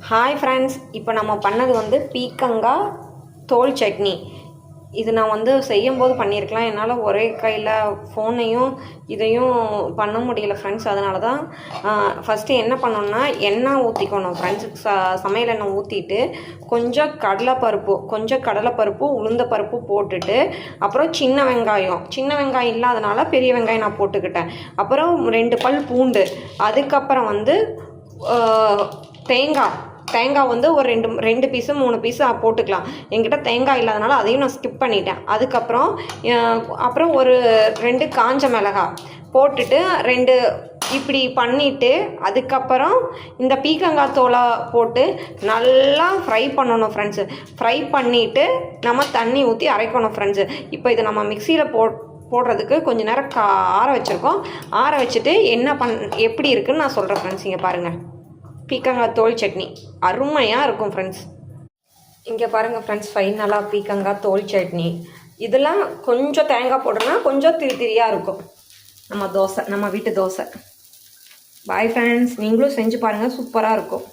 Hi friends, இப்போ நம்ம பண்ணது வந்து பீக்கங்காய் தோல் சட்னி. இது நான் வந்து செய்யும்போது பண்ணியிருக்கலாம். என்னால் ஒரே கையில் ஃபோனையும் இதையும் பண்ண முடியல ஃப்ரெண்ட்ஸ். அதனால தான் ஃபஸ்ட்டு என்ன பண்ணோன்னா எண்ணெய் ஊற்றிக்கணும் ஃப்ரெண்ட்ஸ். சமையல் எண்ணெய் ஊற்றிட்டு கொஞ்சம் கடலைப்பருப்பு உளுந்த பருப்பு போட்டுட்டு அப்புறம் சின்ன வெங்காயம் இல்லாதனால பெரிய வெங்காயம் நான் போட்டுக்கிட்டேன். அப்புறம் 2 பல் பூண்டு, அதுக்கப்புறம் வந்து தேங்காய் வந்து ஒரு 2 பீஸு 3 பீஸு போட்டுக்கலாம். என்கிட்ட தேங்காய் இல்லாதனால அதையும் நான் ஸ்கிப் பண்ணிட்டேன். அப்புறம் ஒரு 2 காஞ்ச மிளகாய் போட்டுட்டு 2 இப்படி பண்ணிவிட்டு அதுக்கப்புறம் இந்த பீக்கங்காய் தோலை போட்டு நல்லா ஃப்ரை பண்ணணும் ஃப்ரெண்ட்ஸு. ஃப்ரை பண்ணிவிட்டு நம்ம தண்ணி ஊற்றி அரைக்கணும் ஃப்ரெண்ட்ஸு. இப்போ இதை நம்ம மிக்சியில் போடுறதுக்கு கொஞ்சம் நேரம் ஆற வச்சுருக்கோம். ஆற வச்சுட்டு எப்படி இருக்குதுன்னு நான் சொல்கிறேன் ஃப்ரெண்ட்ஸ். இங்கே பாருங்கள், பீக்கங்காய் தோல் சட்னி அருமையாக இருக்கும் ஃப்ரெண்ட்ஸ். இங்கே பாருங்கள் ஃப்ரெண்ட்ஸ், ஃபைனலாக பீக்கங்காய் தோல் சட்னி. இதெல்லாம் கொஞ்சம் தேங்காய் போடுறோன்னா கொஞ்சம் திரியாக இருக்கும் நம்ம வீட்டு தோசை. பாய் ஃப்ரெண்ட்ஸ், நீங்களும் செஞ்சு பாருங்கள், சூப்பராக இருக்கும்.